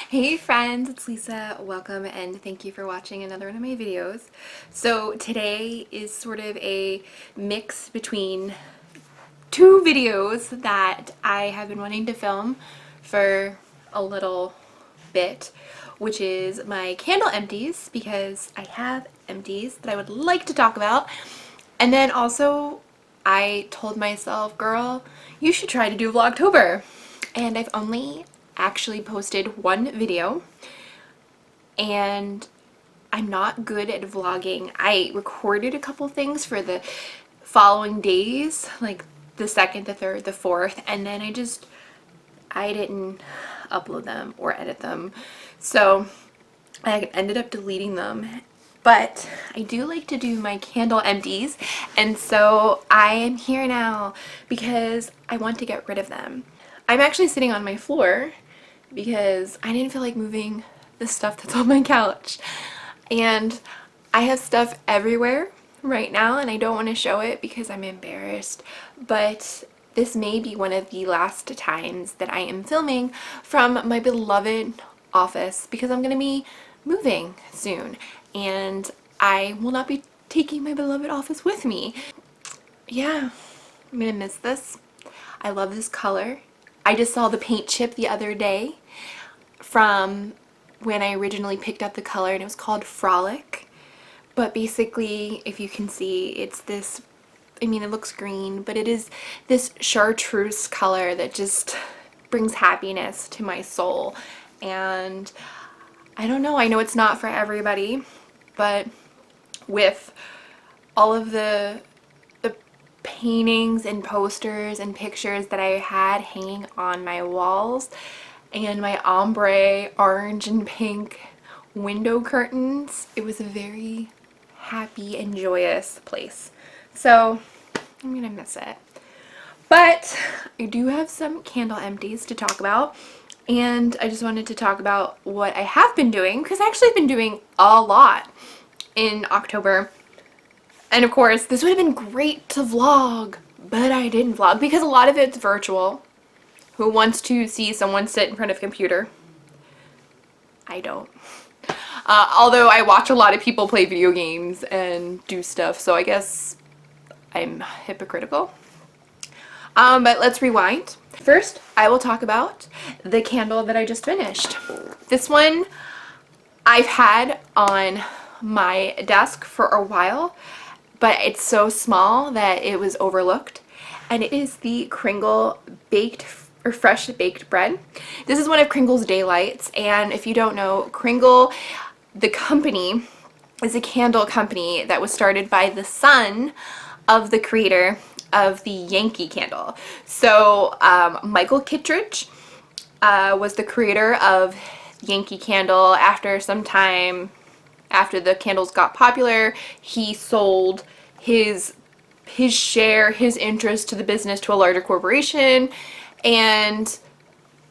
Hey friends, it's Lisa. Welcome and thank you for watching another one of my videos. So today is sort of a mix between two videos that I have been wanting to film for a little bit, which is my candle empties, because I have empties that I would like to talk about. And then also I told myself, girl, you should try to do Vlogtober. And I've only actually posted one video, and I'm not good at vlogging. I recorded a couple things for the following days, like the second, the third, the fourth, and then I didn't upload them or edit them. So I ended up deleting them. But I do like to do my candle empties, and so I am here now because I want to get rid of them. I'm actually sitting on my floor because I didn't feel like moving the stuff that's on my couch. And I have stuff everywhere right now and I don't want to show it because I'm embarrassed. But this may be one of the last times that I am filming from my beloved office because I'm going to be moving soon and I will not be taking my beloved office with me. Yeah, I'm going to miss this. I love this color. I just saw the paint chip the other day from when I originally picked up the color, and it was called Frolic. But basically, if you can see, it's this, I mean, it looks green, but it is this chartreuse color that just brings happiness to my soul. And I don't know, I know it's not for everybody, but with all of the paintings and posters and pictures that I had hanging on my walls and my ombre orange and pink window curtains, it was a very happy and joyous place. So I'm gonna miss it. But I do have some candle empties to talk about, and I just wanted to talk about what I have been doing, because I actually have been doing a lot in October. And of course, this would have been great to vlog, but I didn't vlog because a lot of it's virtual. Who wants to see someone sit in front of a computer? I don't. Although I watch a lot of people play video games and do stuff, so I guess I'm hypocritical. But let's rewind. First, I will talk about the candle that I just finished. This one I've had on my desk for a while, but it's so small that it was overlooked. And it is the Kringle baked or fresh baked bread. This is one of Kringle's daylights, and if you don't know, Kringle, the company, is a candle company that was started by the son of the creator of the Yankee candle. So Michael Kittredge was the creator of Yankee candle. After some time, after the candles got popular, he sold his share, his interest to the business to a larger corporation, and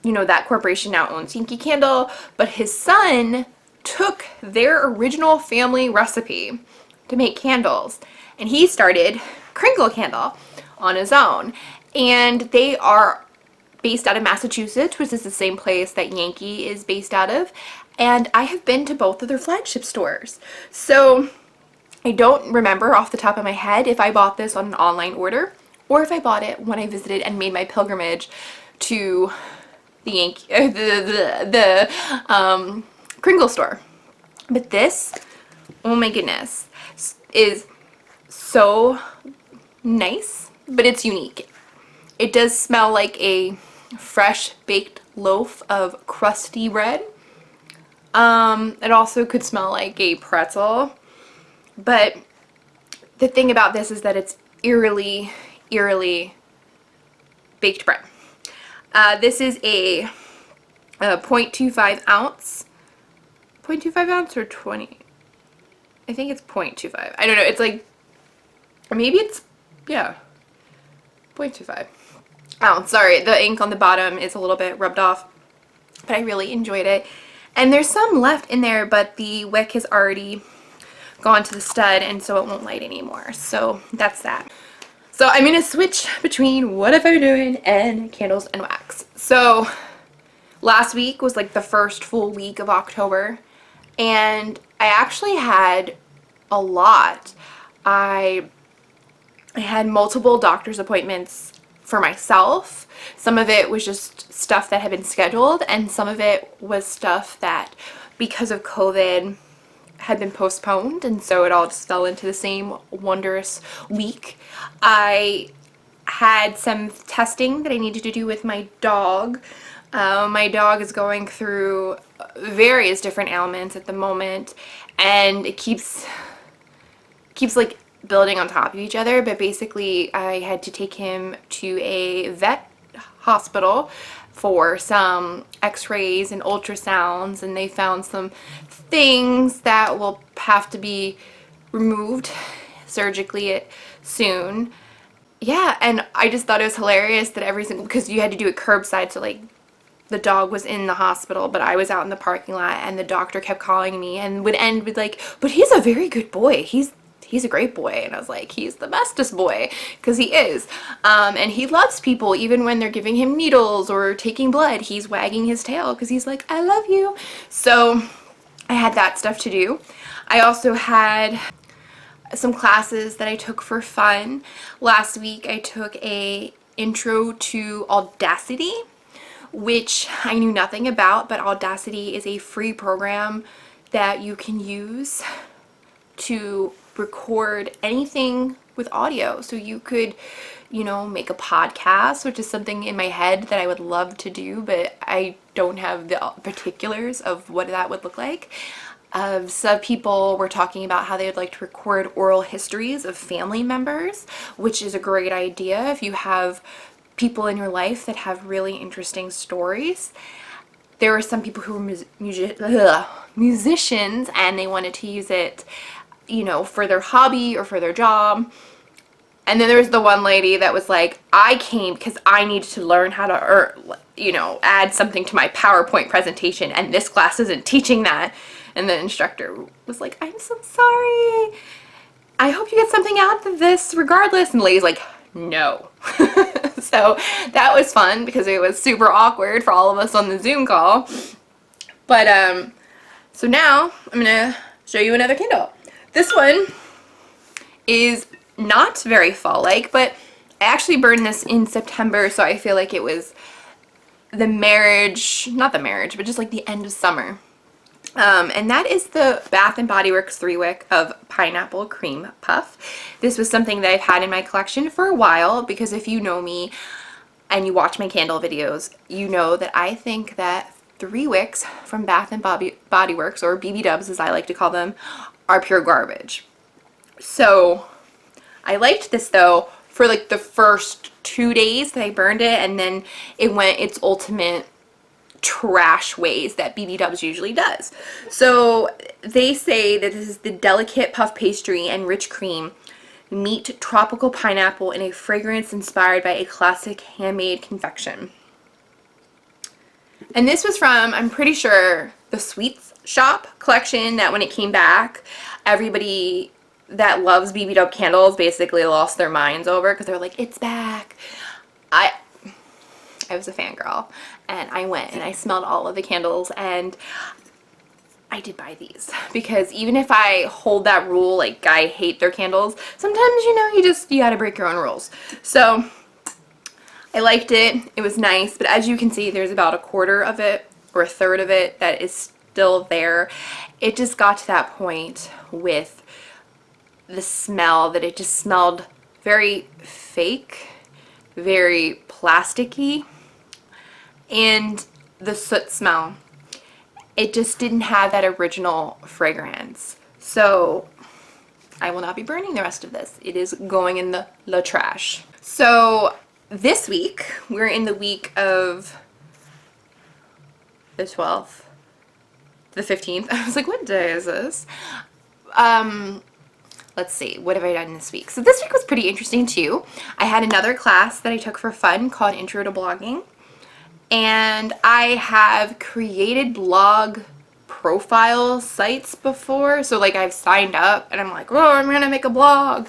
you know, that corporation now owns Yankee Candle, but his son took their original family recipe to make candles, and he started Kringle Candle on his own. And they are based out of Massachusetts, which is the same place that Yankee is based out of, and I have been to both of their flagship stores. So I don't remember off the top of my head if I bought this on an online order or if I bought it when I visited and made my pilgrimage to the Yankee, Kringle store. But this, oh my goodness, is so nice, but it's unique. It does smell like a fresh baked loaf of crusty bread. It also could smell like a pretzel, but the thing about this is that it's eerily baked bread. This is a 0.25 ounce. 0.25 ounce or 20? I think it's 0.25. I don't know. It's like, or maybe it's, yeah, 0.25 ounce. Sorry, the ink on the bottom is a little bit rubbed off, but I really enjoyed it. And there's some left in there, but the wick has already gone to the stud, and so it won't light anymore. So that's that. So I'm going to switch between what have I been doing and candles and wax. So last week was like the first full week of October, and I actually had a lot. I had multiple doctor's appointments for myself. Some of it was just stuff that had been scheduled, and some of it was stuff that, because of COVID, had been postponed, and so it all just fell into the same wondrous week. I had some testing that I needed to do with my dog. My dog is going through various different ailments at the moment, and it keeps like building on top of each other. But basically I had to take him to a vet hospital for some x-rays and ultrasounds, and they found some things that will have to be removed surgically soon. Yeah, and I just thought it was hilarious that every single, because you had to do it curbside, so like the dog was in the hospital, but I was out in the parking lot, and the doctor kept calling me and would end with like, but he's a very good boy. He's a great boy. And I was like, he's the bestest boy, because he is. And he loves people even when they're giving him needles or taking blood. He's wagging his tail because he's like, I love you. So I had that stuff to do. I also had some classes that I took for fun. Last week I took a intro to Audacity, which I knew nothing about, but Audacity is a free program that you can use to record anything with audio. So you could, you know, make a podcast, which is something in my head that I would love to do, but I don't have the particulars of what that would look like. Some people were talking about how they would like to record oral histories of family members, which is a great idea if you have people in your life that have really interesting stories. There were some people who were musicians, and they wanted to use it, you know, for their hobby or for their job. And then there was the one lady that was like, I came because I needed to learn how to, you know, add something to my PowerPoint presentation, and this class isn't teaching that. And the instructor was like, I'm so sorry. I hope you get something out of this regardless. And the lady's like, no. So that was fun because it was super awkward for all of us on the Zoom call. But so now I'm gonna show you another Kindle. This one is not very fall-like, but I actually burned this in September, so I feel like it was the marriage, not the marriage, but just like the end of summer. And that is the Bath & Body Works 3-wick of Pineapple Cream Puff. This was something that I've had in my collection for a while, because if you know me and you watch my candle videos, you know that I think that 3 wicks from Bath & Body Works, or BB Dubs as I like to call them, are pure garbage. So I liked this though for like the first 2 days that I burned it, and then it went its ultimate trash ways that BB Dubs usually does. So they say that this is the delicate puff pastry and rich cream meet tropical pineapple in a fragrance inspired by a classic handmade confection. And this was from, I'm pretty sure, the Sweets Shop collection, that when it came back, everybody that loves BB Dub candles basically lost their minds over, because they're like, it's back. I was a fangirl, and I went and I smelled all of the candles, and I did buy these, because even if I hold that rule, like I hate their candles, sometimes, you know, you gotta break your own rules. So I liked it. It was nice, but as you can see, there's about a quarter of it or a third of it that is still there. It just got to that point with the smell that it just smelled very fake, very plasticky, and the soot smell. It just didn't have that original fragrance. So I will not be burning the rest of this. It is going in the trash. So this week, we're in the week of the 12th, the 15th. I was like, what day is this? Let's see, what have I done this week? So this week was pretty interesting too. I had another class that I took for fun called Intro to Blogging. And I have created blog profile sites before. So like I've signed up and I'm like, oh, I'm gonna make a blog.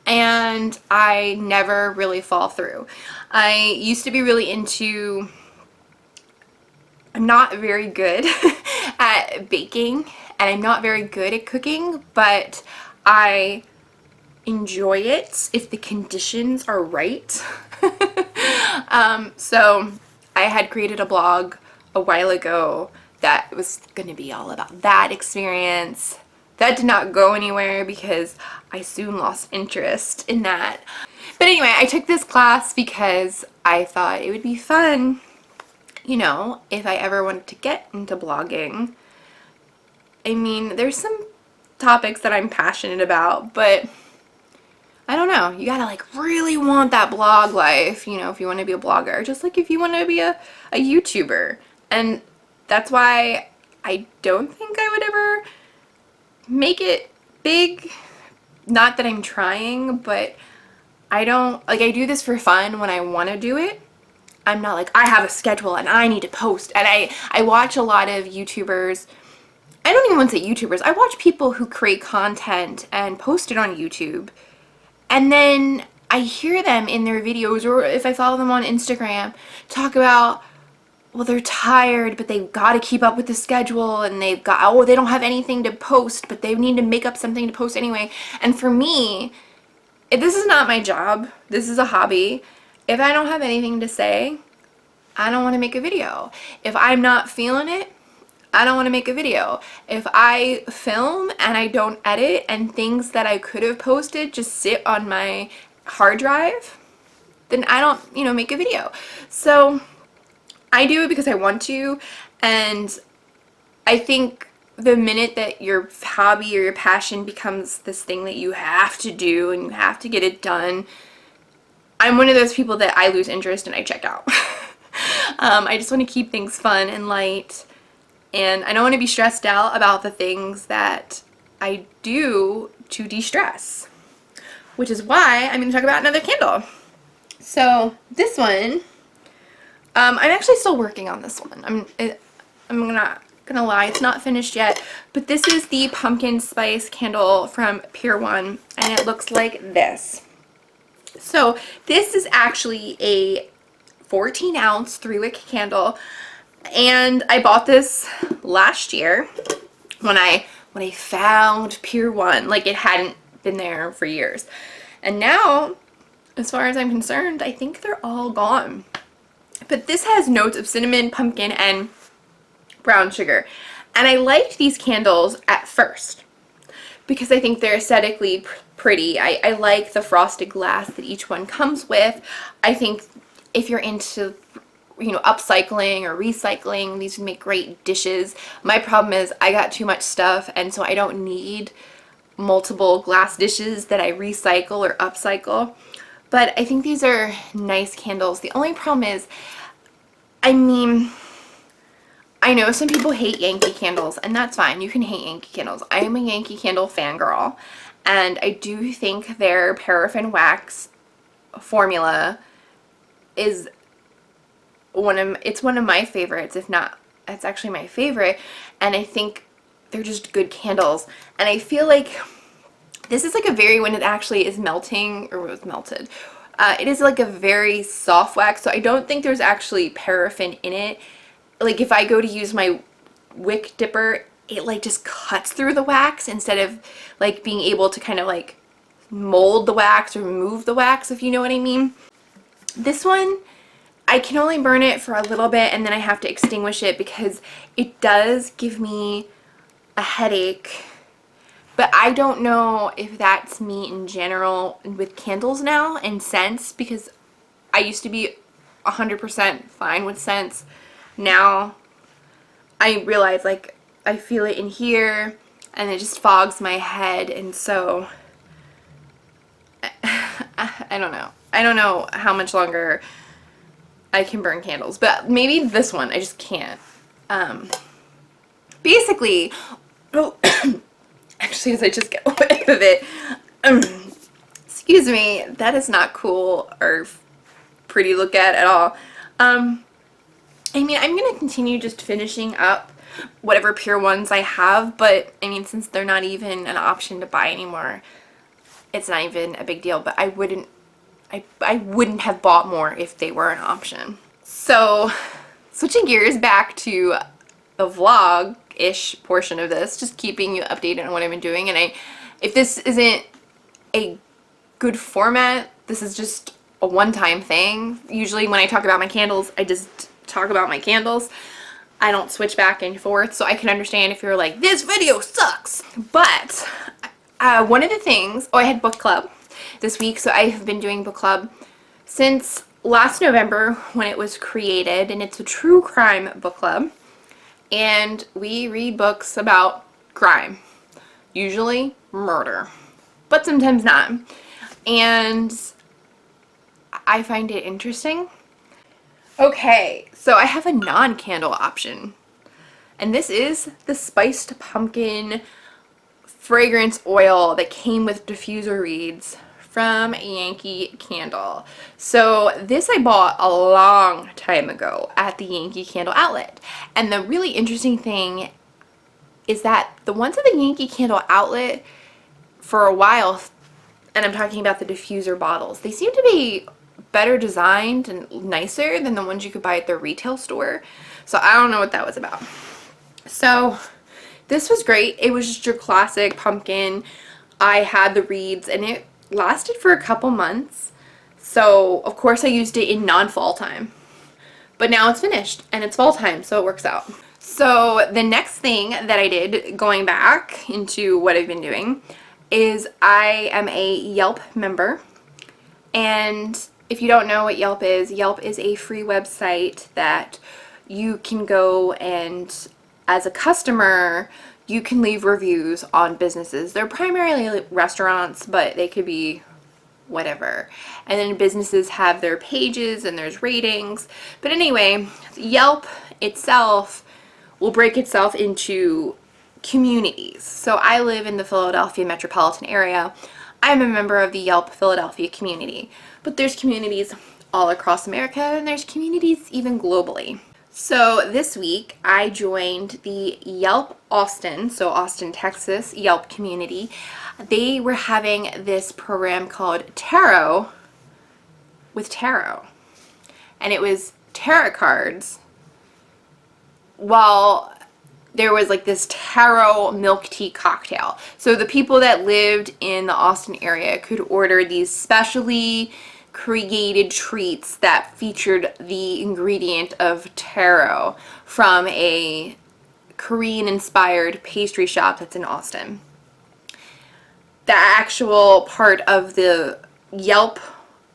And I never really fall through. I used to be really into, I'm not very good at baking, and I'm not very good at cooking, but I enjoy it if the conditions are right. So I had created a blog a while ago that was going to be all about that experience. That did not go anywhere because I soon lost interest in that. But anyway, I took this class because I thought it would be fun, you know, if I ever wanted to get into blogging. I mean, there's some topics that I'm passionate about, but I don't know, you gotta like really want that blog life, you know, if you want to be a blogger, just like if you want to be a YouTuber. And that's why I don't think I would ever make it big. Not that I'm trying, but I don't, like, I do this for fun when I want to do it. I'm not like, I have a schedule and I need to post. And I watch a lot of YouTubers. I don't even want to say YouTubers. I watch people who create content and post it on YouTube. And then I hear them in their videos, or if I follow them on Instagram, talk about, well, they're tired, but they've got to keep up with the schedule, and they've got, oh, they don't have anything to post, but they need to make up something to post anyway. And for me, if this is not my job, this is a hobby. If I don't have anything to say, I don't want to make a video. If I'm not feeling it, I don't want to make a video. If I film and I don't edit and things that I could have posted just sit on my hard drive, then I don't, you know, make a video. So I do it because I want to, and I think the minute that your hobby or your passion becomes this thing that you have to do and you have to get it done, I'm one of those people that I lose interest and I check out. I just want to keep things fun and light, and I don't want to be stressed out about the things that I do to de-stress, which is why I'm going to talk about another candle. So this one, I'm actually still working on this one. I'm not gonna lie, it's not finished yet, but this is the pumpkin spice candle from Pier 1, and it looks like this. So this is actually a 14-ounce 3-wick candle, and I bought this last year when I found Pier 1. Like, it hadn't been there for years, and now, as far as I'm concerned, I think they're all gone. But this has notes of cinnamon, pumpkin, and brown sugar. And I liked these candles at first because I think they're aesthetically pretty. I like the frosted glass that each one comes with. I think if you're into, you know, upcycling or recycling, these would make great dishes. My problem is I got too much stuff, and so I don't need multiple glass dishes that I recycle or upcycle. But I think these are nice candles. The only problem is, I mean, I know some people hate Yankee candles, and that's fine. You can hate Yankee candles. I am a Yankee Candle fangirl, and I do think their paraffin wax formula is one of my favorites, if not, it's actually my favorite, and I think they're just good candles. And I feel like this is like a very, when it actually is melting, or was melted, it is like a very soft wax, so I don't think there's actually paraffin in it. Like, if I go to use my wick dipper, it like just cuts through the wax instead of like being able to kind of like mold the wax or remove the wax, if you know what I mean. This one, I can only burn it for a little bit and then I have to extinguish it because it does give me a headache. But I don't know if that's me in general with candles now and scents, because I used to be 100% fine with scents. Now I realize, like, I feel it in here and it just fogs my head, and so I don't know. I don't know how much longer I can burn candles, but maybe this one I just can't. Basically, oh, actually, as I just get away with it, excuse me, that is not cool or pretty to look at all. I mean, I'm going to continue just finishing up whatever Pier 1s I have, but I mean, since they're not even an option to buy anymore, it's not even a big deal. But I wouldn't have bought more if they were an option. So switching gears back to the vlog-ish portion of this, just keeping you updated on what I've been doing. And if this isn't a good format, this is just a one-time thing. Usually when I talk about my candles, I just talk about my candles. I don't switch back and forth, so I can understand if you're like, this video sucks. But one of the things, I had book club this week, so I have been doing book club since last November when it was created, and it's a true crime book club. And we read books about crime, usually murder, but sometimes not. And I find it interesting. Okay, so I have a non-candle option, and this is the spiced pumpkin fragrance oil that came with diffuser reeds from Yankee Candle. So this I bought a long time ago at the Yankee Candle outlet, and the really interesting thing is that the ones at the Yankee Candle outlet for a while, and I'm talking about the diffuser bottles, they seem to be better designed and nicer than the ones you could buy at the retail store. So I don't know what that was about. So this was great. It was just your classic pumpkin. I had the reeds and it lasted for a couple months. So of course I used it in non-fall time. But now it's finished and it's fall time, so it works out. So the next thing that I did, going back into what I've been doing, is I am a Yelp member. And if you don't know what Yelp is a free website that you can go and, as a customer, you can leave reviews on businesses. They're primarily restaurants, but they could be whatever. And then businesses have their pages and there's ratings. But anyway, Yelp itself will break itself into communities. So I live in the Philadelphia metropolitan area. I'm a member of the Yelp Philadelphia community, but there's communities all across America and there's communities even globally. So this week I joined the Yelp Austin, so Austin, Texas Yelp community. They were having this program called Tarot with Tarot, and it was tarot cards while there was like this tarot milk tea cocktail. So the people that lived in the Austin area could order these specially created treats that featured the ingredient of tarot from a Korean inspired pastry shop that's in Austin. The actual part of the Yelp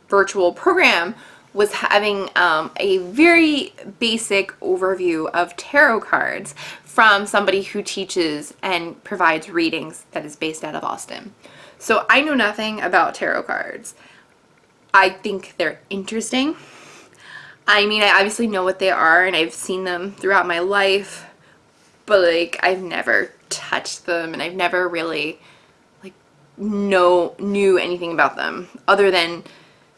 virtual program was having a very basic overview of tarot cards from somebody who teaches and provides readings that is based out of Austin. So I know nothing about tarot cards. I think they're interesting. I mean, I obviously know what they are and I've seen them throughout my life, but like I've never touched them and I've never really like knew anything about them other than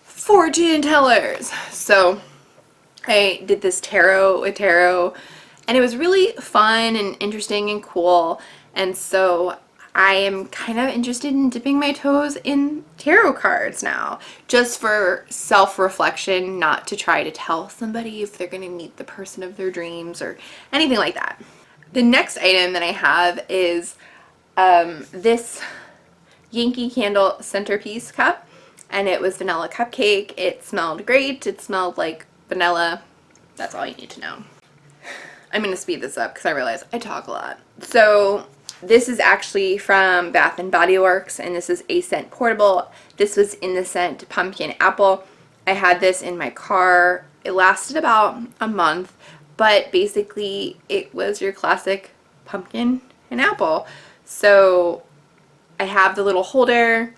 fortune tellers. So I did this tarot with tarot and it was really fun and interesting and cool, and so I am kind of interested in dipping my toes in tarot cards now, just for self-reflection, not to try to tell somebody if they're going to meet the person of their dreams or anything like that. The next item that I have is this Yankee Candle centerpiece cup, and it was vanilla cupcake. It smelled great. It smelled like vanilla. That's all you need to know. I'm going to speed this up because I realize I talk a lot. So this is actually from Bath and Body Works, and this is a scent portable. This was in the scent Pumpkin Apple. I had this in my car. It lasted about a month, but basically it was your classic pumpkin and apple. So I have the little holder.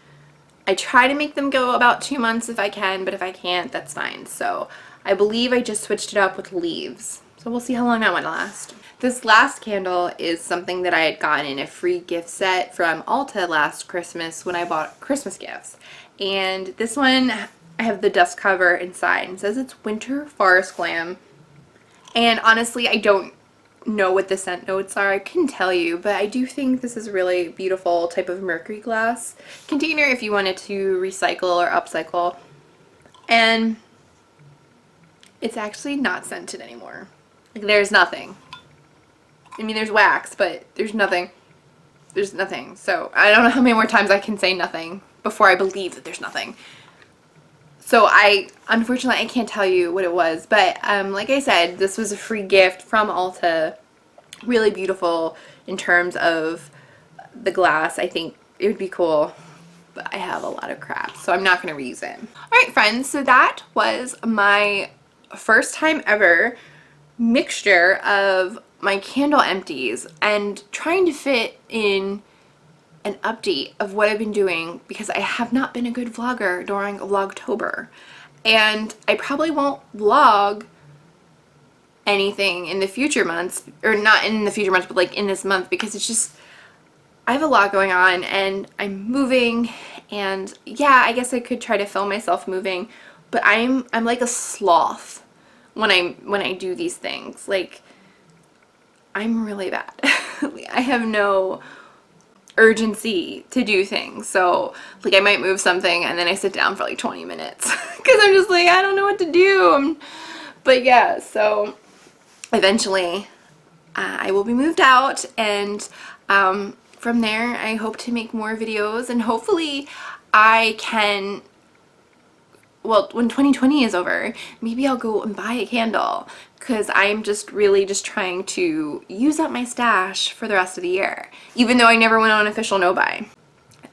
I try to make them go about 2 months if I can, but if I can't, that's fine. So I believe I just switched it up with leaves. So we'll see how long that one lasts. This last candle is something that I had gotten in a free gift set from Ulta last Christmas when I bought Christmas gifts. And this one, I have the dust cover inside. It says it's Winter Forest Glam. And honestly, I don't know what the scent notes are. I couldn't tell you, but I do think this is a really beautiful type of mercury glass container if you wanted to recycle or upcycle. And it's actually not scented anymore. Like, there's nothing. I mean, there's wax, but there's nothing. There's nothing. So I don't know how many more times I can say nothing before I believe that there's nothing. So unfortunately, I can't tell you what it was, but like I said, this was a free gift from Ulta. Really beautiful in terms of the glass. I think it would be cool, but I have a lot of crap, so I'm not going to reuse it. Alright friends, so that was my first time ever mixture of my candle empties and trying to fit in an update of what I've been doing, because I have not been a good vlogger during Vlogtober, and I probably won't vlog anything in the future months, or not in the future months, but like in this month, because it's just, I have a lot going on and I'm moving, and yeah, I guess I could try to film myself moving, but I'm like a sloth when I do these things. Like, I'm really bad. I have no urgency to do things, so like I might move something and then I sit down for like 20 minutes because I'm just like, I don't know what to do. But yeah, so eventually I will be moved out, and from there I hope to make more videos, and hopefully I can, well, when 2020 is over, maybe I'll go and buy a candle, because I'm just really just trying to use up my stash for the rest of the year, even though I never went on official no-buy.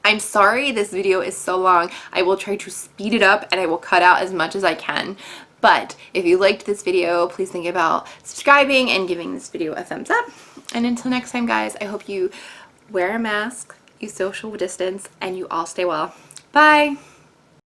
I'm sorry this video is so long. I will try to speed it up and I will cut out as much as I can. But if you liked this video, please think about subscribing and giving this video a thumbs up. And until next time, guys, I hope you wear a mask, you social distance, and you all stay well. Bye!